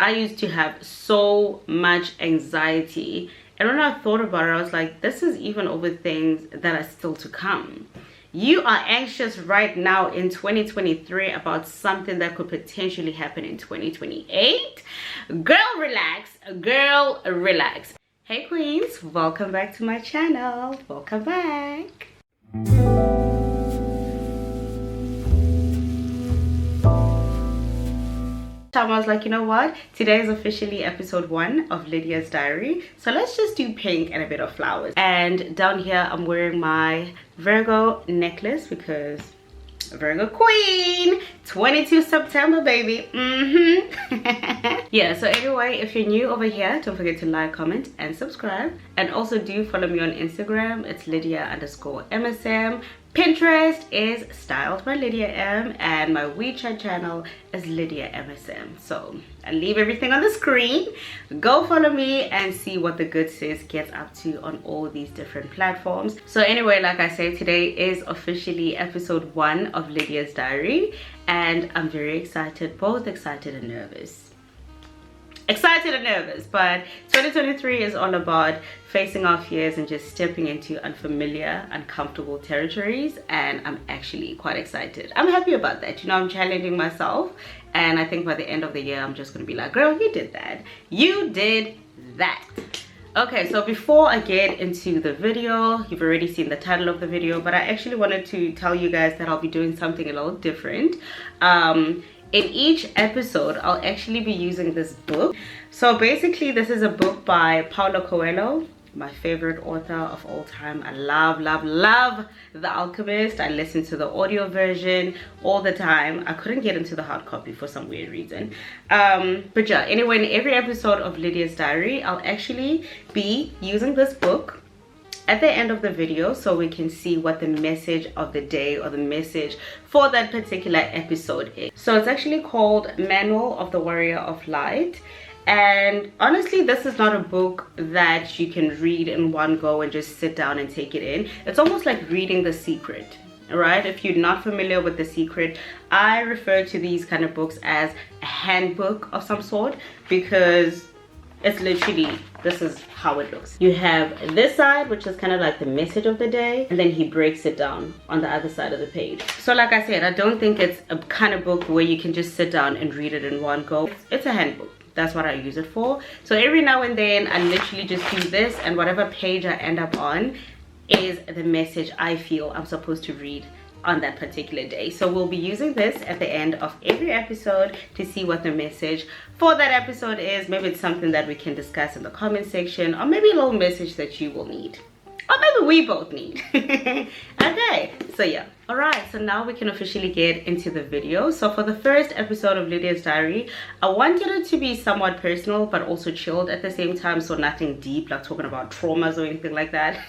I used to have so much anxiety, and when I thought about it, I was like, this is even over things that are still to come. You are anxious right now in 2023 about something that could potentially happen in 2028. Girl, relax. Girl, relax. Hey queens, welcome back to my channel. Welcome back. I was like, you know what, today is officially episode 1 of Lydia's diary, so let's just do pink and a bit of flowers. And down here I'm wearing my Virgo necklace because Virgo queen, 22 September baby. Yeah, so anyway, if you're new over here, don't forget to like, comment and subscribe, and also do follow me on Instagram. It's Lydia_MSM. Pinterest is Styled by Lydia M, and my WeChat channel is Lydia MSM. So I leave everything on the screen. Go follow me and see what the good sis gets up to on all these different platforms. So anyway, like I said, today is officially episode 1 of Lydia's diary, and I'm very excited, both excited and nervous. Excited and nervous, but 2023 is all about facing our fears and just stepping into unfamiliar, uncomfortable territories, and I'm actually quite excited. I'm happy about that. You know, I'm challenging myself, and I think by the end of the year I'm just gonna be like, girl, you did that, you did that. Okay, so before I get into the video, you've already seen the title of the video, but I actually wanted to tell you guys that I'll be doing something a little different. In each episode, I'll actually be using this book. So basically, this is a book by Paulo Coelho, my favorite author of all time. I love, love, love The Alchemist. I listen to the audio version all the time. I couldn't get into the hard copy for some weird reason. But yeah, anyway, in every episode of Lydia's diary, I'll actually be using this book at the end of the video so we can see what the message of the day or the message for that particular episode is. So it's actually called Manual of the Warrior of Light, and honestly this is not a book that you can read in one go and just sit down and take it in. It's almost like reading The Secret. Alright, if you're not familiar with The Secret, I refer to these kind of books as a handbook of some sort, because it's literally, this is how it looks. You have this side, which is kind of like the message of the day, and then he breaks it down on the other side of the page. So like I said, I don't think it's a kind of book where you can just sit down and read it in one go. It's a handbook. That's what I use it for. So every now and then I literally just do this, and whatever page I end up on is the message I feel I'm supposed to read on that particular day. So we'll be using this at the end of every episode to see what the message for that episode is. Maybe it's something that we can discuss in the comment section, or maybe a little message that you will need, or maybe we both need. Okay, so yeah. All right, so now we can officially get into the video. So for the first episode of Lydia's diary, I wanted it to be somewhat personal but also chilled at the same time, so nothing deep like talking about traumas or anything like that.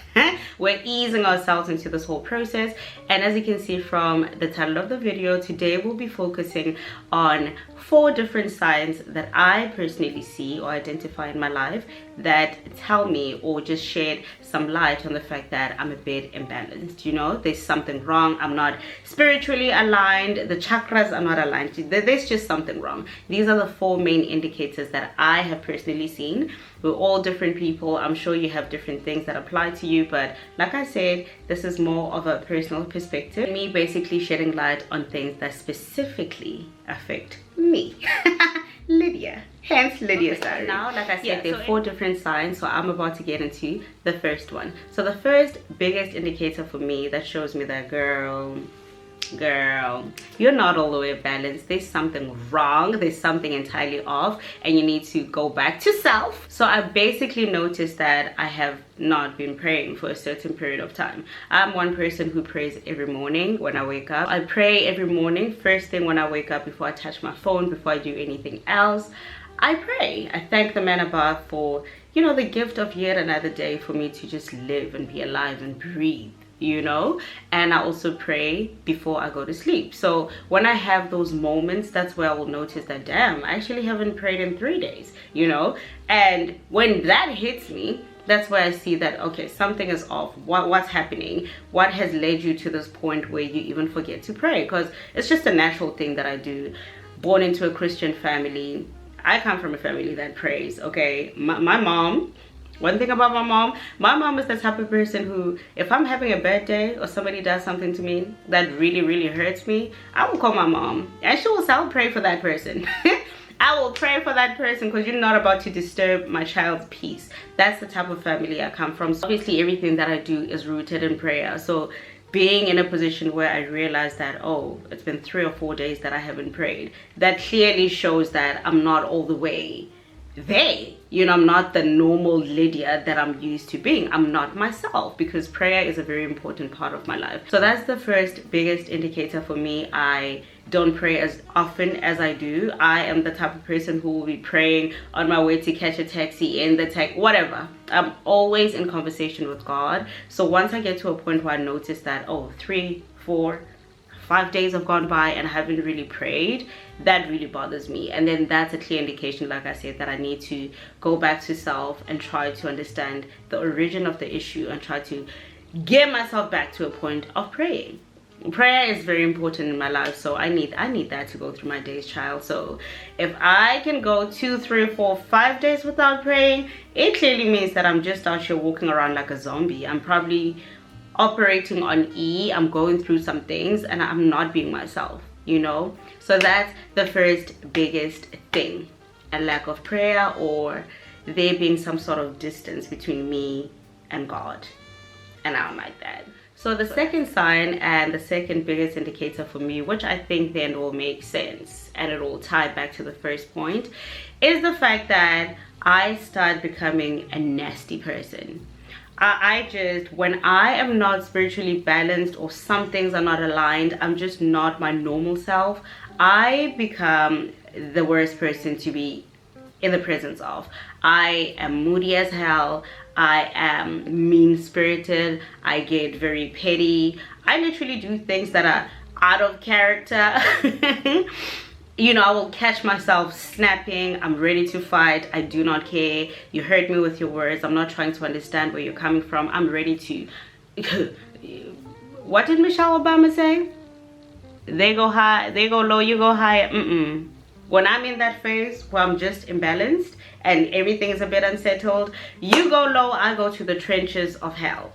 We're easing ourselves into this whole process, and as you can see from the title of the video, today we'll be focusing on 4 different signs that I personally see or identify in my life that tell me or just shed some light on the fact that I'm a bit imbalanced. You know, there's something wrong. I'm not spiritually aligned. The chakras are not aligned. There's just something wrong. These are the 4 main indicators that I have personally seen. We're all different people. I'm sure you have different things that apply to you, but like I said, this is more of a personal perspective. Me basically shedding light on things that specifically affect me. Lydia, hence Lydia's diary. Now, like I said, there are 4 different signs, so I'm about to get into the first one. So the first biggest indicator for me that shows me that girl, you're not all the way balanced. There's something wrong, there's something entirely off, and you need to go back to self. So I basically noticed that I have not been praying for a certain period of time. I'm one person who prays every morning when I wake up. I pray every morning, first thing when I wake up, before I touch my phone, before I do anything else. I pray. I thank the man above for, you know, the gift of yet another day for me to just live and be alive and breathe, you know. And I also pray before I go to sleep. So when I have those moments, that's where I will notice that, damn, I actually haven't prayed in 3 days, you know. And when that hits me, that's where I see that, okay, something is off. What's happening? What has led you to this point where you even forget to pray? Because it's just a natural thing that I do. Born into a Christian family, I come from a family that prays, okay? My mom, one thing about my mom is the type of person who, if I'm having a bad day or somebody does something to me that really, really hurts me, I will call my mom and she will say, I'll pray for that person. I will pray for that person because you're not about to disturb my child's peace. That's the type of family I come from. So obviously, everything that I do is rooted in prayer. So being in a position where I realize that, oh, it's been 3 or 4 days that I haven't prayed, that clearly shows that I'm not all the way there. You know, I'm not the normal Lydia that I'm used to being. I'm not myself, because prayer is a very important part of my life. So that's the first biggest indicator for me. I don't pray as often as I do. I am the type of person who will be praying on my way to catch a taxi, in the tech, whatever. I'm always in conversation with God. So once I get to a point where I notice that, oh, 3, 4, 5 days have gone by and I haven't really prayed, that really bothers me. And then that's a clear indication, like I said, that I need to go back to self and try to understand the origin of the issue and try to get myself back to a point of praying. Prayer is very important in my life, so I need that to go through my days, child. So if I can go 2, 3, 4, 5 days without praying, it clearly means that I'm just out here walking around like a zombie. I'm probably operating on E. I'm going through some things and I'm not being myself, you know. So that's the first biggest thing, a lack of prayer, or there being some sort of distance between me and God, and I don't like that. So the second sign and the second biggest indicator for me, which I think then will make sense and it will tie back to the first point, is the fact that I start becoming a nasty person. I just, when I am not spiritually balanced or some things are not aligned, I'm just not my normal self, I become the worst person to be in the presence of. I am moody as hell. I am mean-spirited. I get very petty. I literally do things that are out of character. You know, I will catch myself snapping. I'm ready to fight. I do not care. You hurt me with your words. I'm not trying to understand where you're coming from. I'm ready to... What did Michelle Obama say? They go high, they go low, you go high. When I'm in that phase where I'm just imbalanced and everything is a bit unsettled, you go low, I go to the trenches of hell.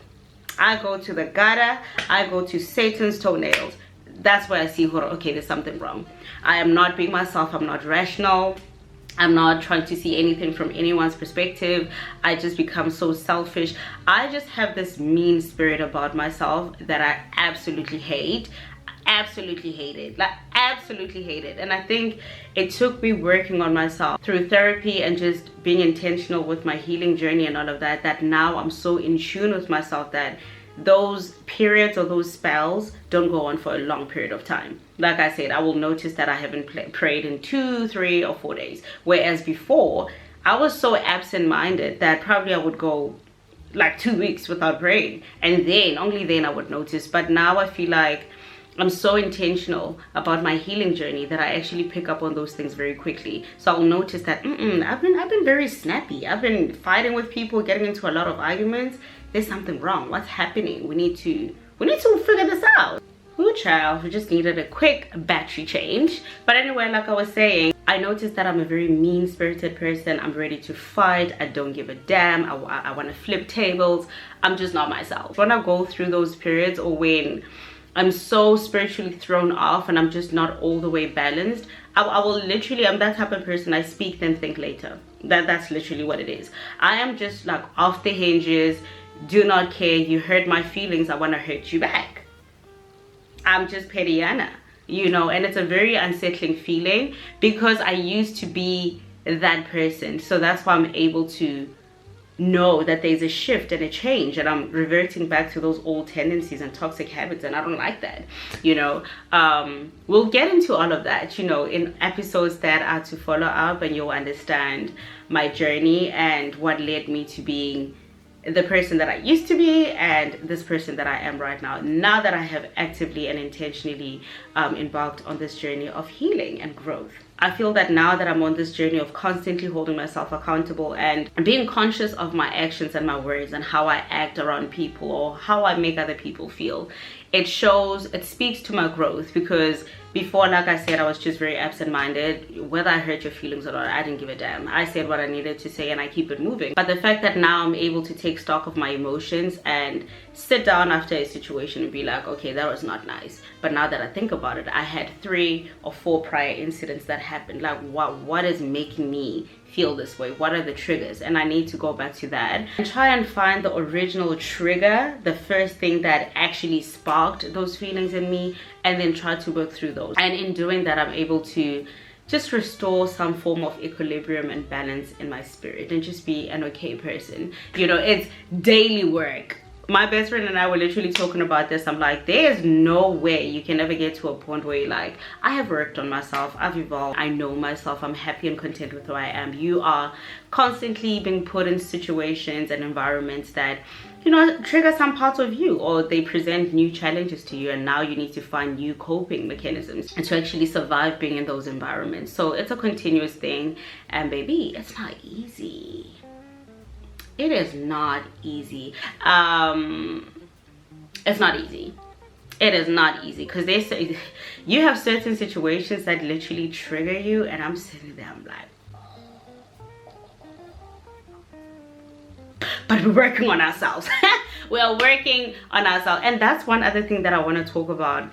I go to the gutter. I go to Satan's toenails. That's where I see, okay, there's something wrong. I am not being myself. I'm not rational. I'm not trying to see anything from anyone's perspective. I just become so selfish. I just have this mean spirit about myself that I absolutely hate. Absolutely hate it. Like, absolutely hate it. And I think it took me working on myself through therapy and just being intentional with my healing journey and all of that, that now I'm so in tune with myself that those periods or those spells don't go on for a long period of time. Like I said, I will notice that I haven't prayed in 2, 3, or 4 days. Whereas before, I was so absent-minded that probably I would go like 2 weeks without praying. And then, only then I would notice. But now I feel like I'm so intentional about my healing journey that I actually pick up on those things very quickly. So I'll notice that I've been very snappy. I've been fighting with people, getting into a lot of arguments. There's something wrong. What's happening? We need to figure this out. Ooh, child, we just needed a quick battery change. But anyway, like I was saying, I noticed that I'm a very mean-spirited person. I'm ready to fight. I don't give a damn. I want to flip tables. I'm just not myself. When I go through those periods, or when I'm so spiritually thrown off and I'm just not all the way balanced, I will literally, I'm that type of person. I speak then think later. That's literally what it is. I am just like off the hinges, do not care. You hurt my feelings, I want to hurt you back. I'm just petty-ana, you know, and it's a very unsettling feeling because I used to be that person. So that's why I'm able to know that there's a shift and a change, and I'm reverting back to those old tendencies and toxic habits, and I don't like that, you know. We'll get into all of that, you know, in episodes that are to follow up, and you'll understand my journey and what led me to being the person that I used to be and this person that I am right now that I have actively and intentionally embarked on this journey of healing and growth. I feel that now that I'm on this journey of constantly holding myself accountable and being conscious of my actions and my words and how I act around people or how I make other people feel, it speaks to my growth, because Before, like I said, I was just very absent-minded. Whether I hurt your feelings or not, I didn't give a damn. I said what I needed to say and I keep it moving. But the fact that now I'm able to take stock of my emotions and sit down after a situation and be like, okay, that was not nice. But now that I think about it, I had 3 or 4 prior incidents that happened. Like, what is making me feel this way? What are the triggers? And I need to go back to that and try and find the original trigger, the first thing that actually sparked those feelings in me, and then try to work through those. And in doing that, I'm able to just restore some form of equilibrium and balance in my spirit and just be an okay person. You know, it's daily work. My best friend and I were literally talking about this. I'm like, there's no way you can ever get to a point where you're like, I have worked on myself, I've evolved, I know myself, I'm happy and content with who I am. You are constantly being put in situations and environments that, you know, trigger some parts of you, or they present new challenges to you, and now you need to find new coping mechanisms and to actually survive being in those environments. So it's a continuous thing, and baby, it's not easy. It is not easy. It's not easy. It is not easy, because they say you have certain situations that literally trigger you, and I'm sitting there, I'm like, but we're working on ourselves. We are working on ourselves. And that's one other thing that I want to talk about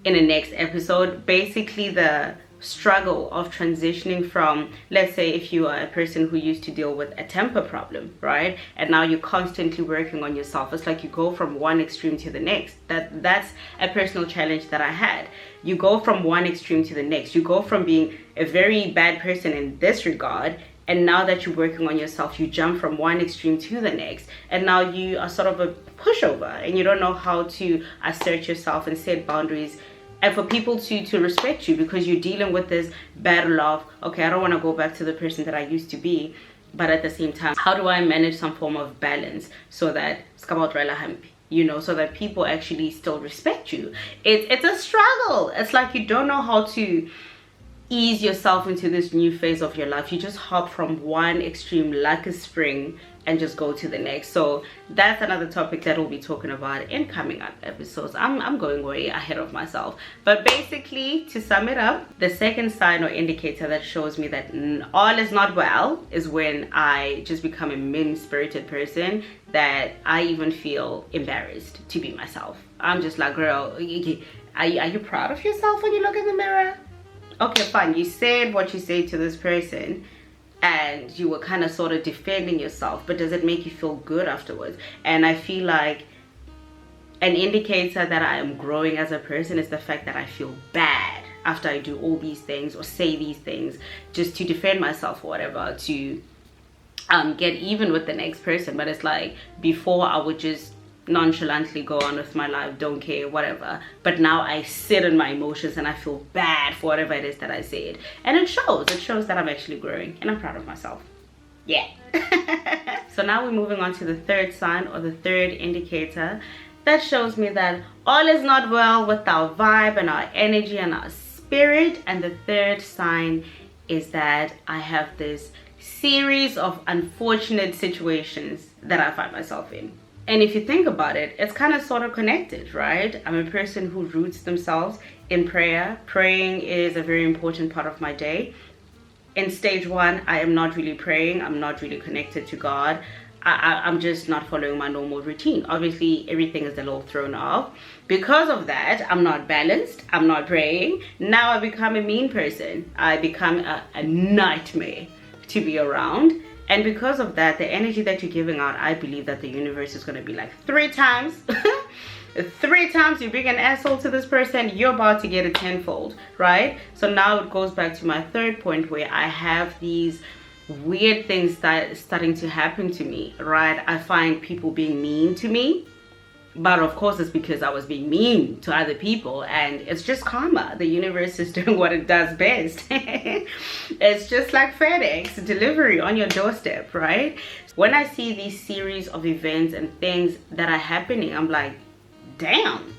in the next episode. Basically, the struggle of transitioning from, let's say, if you are a person who used to deal with a temper problem, right, and now you're constantly working on yourself. It's like you go from one extreme to the next. That's a personal challenge that I had. You go from one extreme to the next. You go from being a very bad person in this regard, and now that you're working on yourself, you jump from one extreme to the next, and now you are sort of a pushover, and you don't know how to assert yourself and set boundaries, and for people to respect you, because you're dealing with this battle of, okay, I don't want to go back to the person that I used to be, but at the same time, how do I manage some form of balance so that you know, so that people actually still respect you? It's a struggle. It's like you don't know how to ease yourself into this new phase of your life. You just hop from one extreme like a spring and just go to the next. So that's another topic that we'll be talking about in coming up episodes. I'm going way ahead of myself, but basically, to sum it up, the second sign or indicator that shows me that all is not well is when I just become a mean-spirited person, that I even feel embarrassed to be myself. I'm just like, girl, are you proud of yourself when you look in the mirror? Okay, fine, you said what you say to this person and you were kind of sort of defending yourself, but does it make you feel good afterwards? And I feel like an indicator that I am growing as a person is the fact that I feel bad after I do all these things or say these things just to defend myself or whatever, to get even with the next person. But it's like, before I would just nonchalantly go on with my life, don't care, whatever, but now I sit in my emotions and I feel bad for whatever it is that I said, and it shows that I'm actually growing, and I'm proud of myself. Yeah. So now we're moving on to the third sign, or the third indicator that shows me that all is not well with our vibe and our energy and our spirit. And the third sign is that I have this series of unfortunate situations that I find myself in. And if you think about it, it's kind of sort of connected, right? I'm a person who roots themselves in prayer. Praying is a very important part of my day. In stage 1, I am not really praying. I'm not really connected to God. I'm just not following my normal routine. Obviously, everything is a little thrown off. Because of that, I'm not balanced. I'm not praying. Now I become a mean person. I become a nightmare to be around. And because of that, the energy that you're giving out, I believe that the universe is going to be like 3 times. 3 times you bring an asshole to this person, you're about to get a tenfold, right? So now it goes back to my third point, where I have these weird things that starting to happen to me, right? I find people being mean to me. But of course, it's because I was being mean to other people, and it's just karma. The universe is doing what it does best. It's just like FedEx delivery on your doorstep, right? When I see these series of events and things that are happening, I'm like, damn.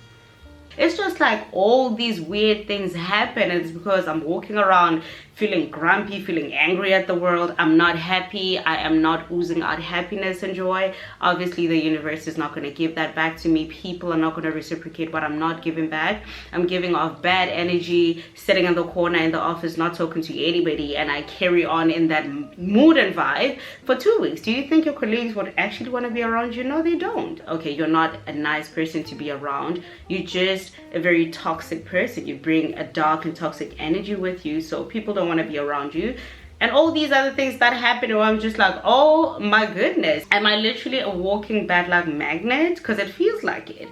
It's just like all these weird things happen, and it's because I'm walking around feeling grumpy, feeling angry at the world. I'm not happy. I am not oozing out happiness and joy. Obviously, the universe is not going to give that back to me. People are not going to reciprocate what I'm not giving back. I'm giving off bad energy, sitting in the corner in the office, not talking to anybody, and I carry on in that mood and vibe for 2 weeks. Do you think your colleagues would actually want to be around you? No, they don't. Okay, you're not a nice person to be around. You're just a very toxic person. You bring a dark and toxic energy with you, so people don't want to be around you. And all these other things that happen where I'm just like, oh my goodness, am I literally a walking bad luck magnet? Because it feels like it.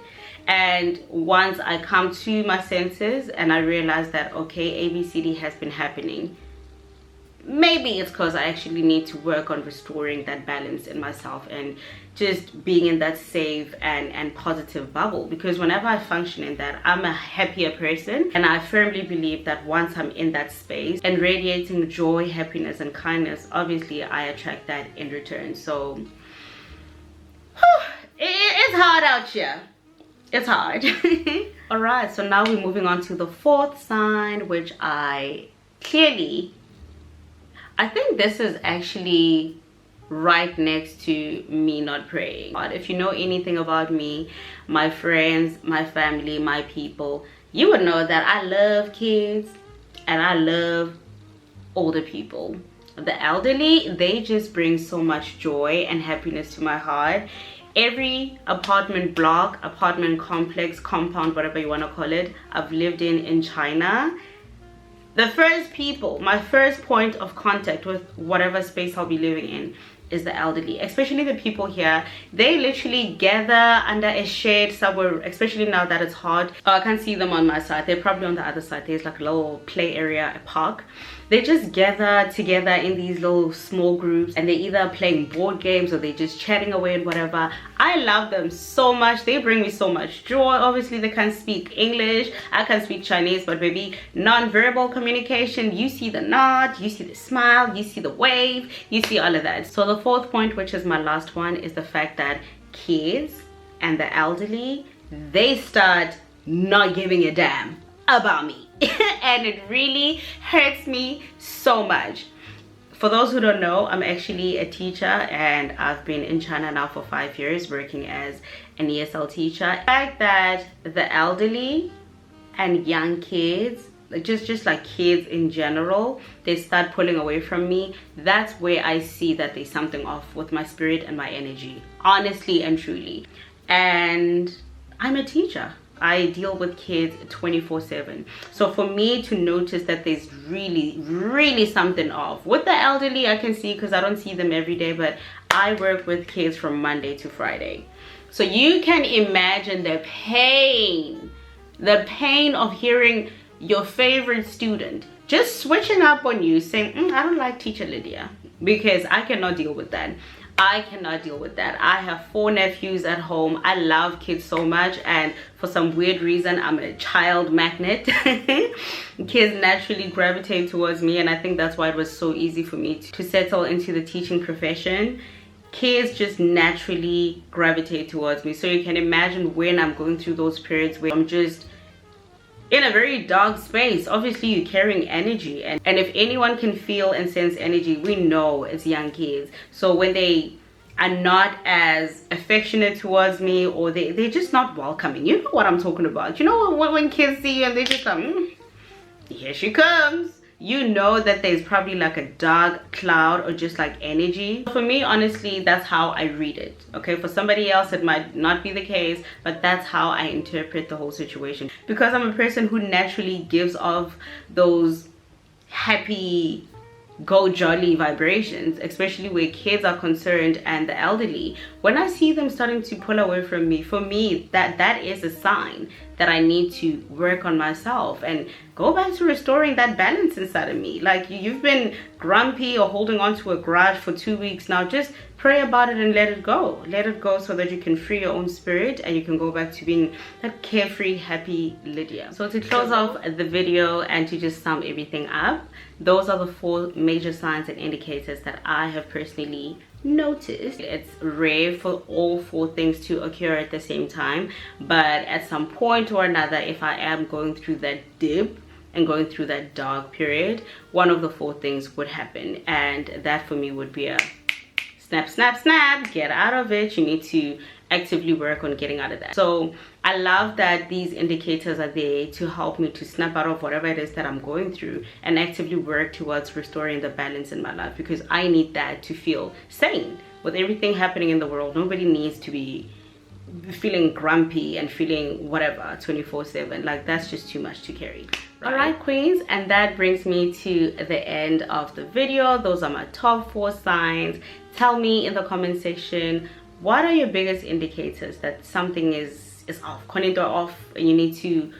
And once I come to my senses and I realize that, okay, ABCD has been happening, maybe it's because I actually need to work on restoring that balance in myself and just being in that safe and positive bubble. Because whenever I function in that, I'm a happier person, and I firmly believe that once I'm in that space and radiating joy, happiness and kindness, obviously I attract that in return. So it's hard out here. It's hard. All right, so now we're moving on to the fourth sign, which I think this is actually right next to me not praying. But if you know anything about me, my friends, my family, my people, you would know that I love kids and I love older people. The elderly, they just bring so much joy and happiness to my heart. Every apartment block, apartment complex, compound, whatever you want to call it, I've lived in China, the first people, my first point of contact with whatever space I'll be living in is the elderly. Especially the people here, they literally gather under a shade somewhere, especially now that it's hot. I can't see them on my side, they're probably on the other side. There's like a little play area, a park. They just gather together in these little small groups, and they're either playing board games or they're just chatting away and whatever. I love them so much. They bring me so much joy. Obviously they can't speak English, I can't speak Chinese, but maybe non-verbal communication, you see the nod, you see the smile, you see the wave, you see all of that. So the fourth point, which is my last one, is the fact that kids and the elderly, they start not giving a damn about me. And it really hurts me so much. For those who don't know, I'm actually a teacher, and I've been in China now for 5 years working as an ESL teacher. The fact that the elderly and young kids, just like kids in general, they start pulling away from me, that's where I see that there's something off with my spirit and my energy, honestly and truly. And I'm a teacher. I deal with kids 24/7. So for me to notice that there's really something off with the elderly, I can see because I don't see them every day, but I work with kids from Monday to Friday. So you can imagine the pain of hearing your favorite student just switching up on you, saying, I don't like teacher Lydia, because I cannot deal with that. I cannot deal with that. I have 4 nephews at home. I love kids so much, and for some weird reason, I'm a child magnet. Kids naturally gravitate towards me, and I think that's why it was so easy for me to settle into the teaching profession. Kids just naturally gravitate towards me. So you can imagine when I'm going through those periods where I'm just in a very dark space. Obviously you're carrying energy, and if anyone can feel and sense energy, we know it's young kids. So when they are not as affectionate towards me, or they're just not welcoming, you know what I'm talking about. You know when kids see you and they just like, here she comes, you know that there's probably like a dark cloud or just like energy. For me, honestly, that's how I read it. Okay, for somebody else it might not be the case, but that's how I interpret the whole situation, because I'm a person who naturally gives off those happy, go jolly vibrations, especially where kids are concerned and the elderly. When I see them starting to pull away from me, for me that is a sign that I need to work on myself and go back to restoring that balance inside of me. Like, you've been grumpy or holding on to a grudge for 2 weeks now, just pray about it and let it go so that you can free your own spirit and you can go back to being that carefree, happy Lydia. So to close off the video and to just sum everything up, those are the 4 major signs and indicators that I have personally noticed. It's rare for all 4 things to occur at the same time, but at some point or another, if I am going through that dip and going through that dark period, one of the 4 things would happen, and that for me would be a snap, snap, snap, get out of it. You need to actively work on getting out of that. So I love that these indicators are there to help me to snap out of whatever it is that I'm going through and actively work towards restoring the balance in my life, because I need that to feel sane. With everything happening in the world, nobody needs to be feeling grumpy and feeling whatever 24/7. Like, that's just too much to carry. All right, queens, and that brings me to the end of the video. Those are my top 4 signs. Tell me in the comment section, what are your biggest indicators that something is off, konento off, and you need to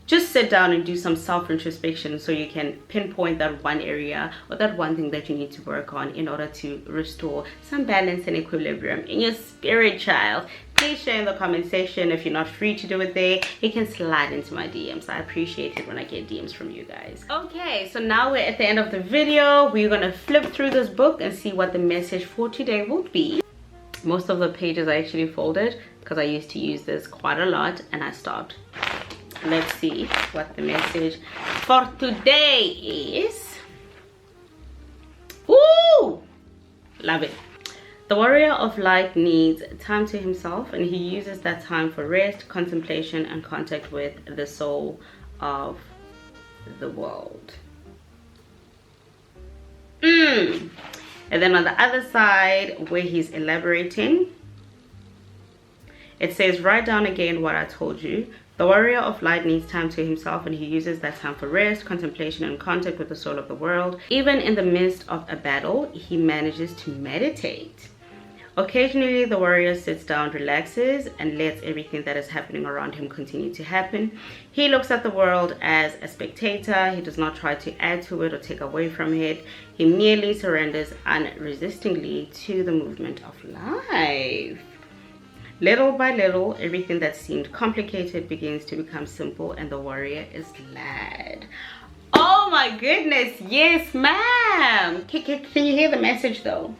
just sit down and do some self-introspection so you can pinpoint that one area or that one thing that you need to work on in order to restore some balance and equilibrium in your spirit, child. Please share in the comment section. If you're not free to do it there, you can slide into my DMs. I appreciate it when I get DMs from you guys. Okay, so now we're at the end of the video. We're gonna flip through this book and see what the message for today will be. Most of the pages I actually folded because I used to use this quite a lot and I stopped. Let's see what the message for today is. Woo! Love it. The warrior of light needs time to himself, and he uses that time for rest, contemplation, and contact with the soul of the world. And then on the other side, where he's elaborating, it says, write down again what I told you. The warrior of light needs time to himself, and he uses that time for rest, contemplation, and contact with the soul of the world. Even in the midst of a battle, he manages to meditate. Occasionally, the warrior sits down, relaxes, and lets everything that is happening around him continue to happen. He looks at the world as a spectator. He does not try to add to it or take away from it. He merely surrenders unresistingly to the movement of life. Little by little, everything that seemed complicated begins to become simple, and the warrior is glad. Oh my goodness, yes ma'am. Can you hear the message though?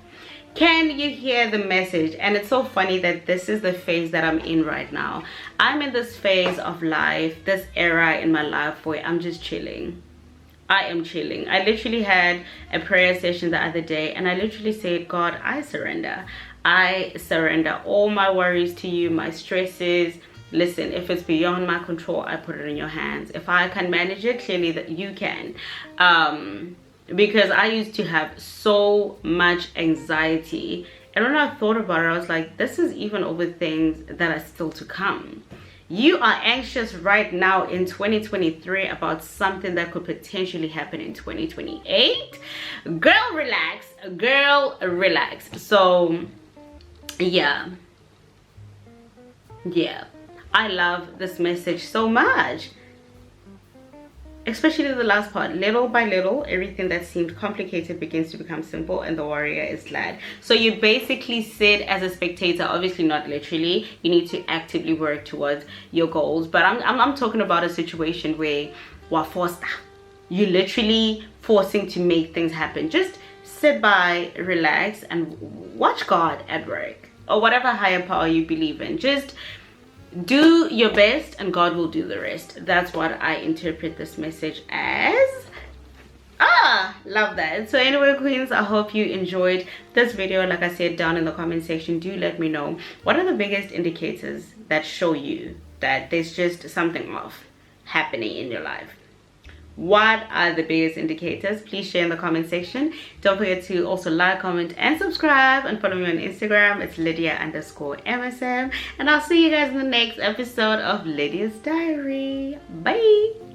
Can you hear the message? And it's so funny that this is the phase that I'm in right now. I'm in this phase of life, this era in my life where I'm just chilling. I am chilling. I literally had a prayer session the other day, and I literally said, God, I surrender. I surrender all my worries to you, my stresses. Listen, if it's beyond my control, I put it in your hands. If I can manage it, clearly that you can. Because I used to have so much anxiety, and when I thought about it, I was like, this is even over things that are still to come. You are anxious right now in 2023 about something that could potentially happen in 2028. Girl, relax. Girl, relax. So yeah, I love this message so much. Especially the last part. Little by little, everything that seemed complicated begins to become simple, and the warrior is glad. So you basically sit as a spectator, obviously not literally. You need to actively work towards your goals. But I'm talking about a situation where you're forced. You're literally forcing to make things happen. Just sit by, relax, and watch God at work, or whatever higher power you believe in. Just do your best and God will do the rest. That's what I interpret this message as. Love that. So anyway, queens, I hope you enjoyed this video. Like I said, down in the comment section, do let me know, what are the biggest indicators that show you that there's just something off happening in your life? What are the biggest indicators? Please share in the comment section. Don't forget to also like, comment, and subscribe, and follow me on Instagram. It's Lydia_MSM, and I'll see you guys in the next episode of Lydia's Diary. Bye.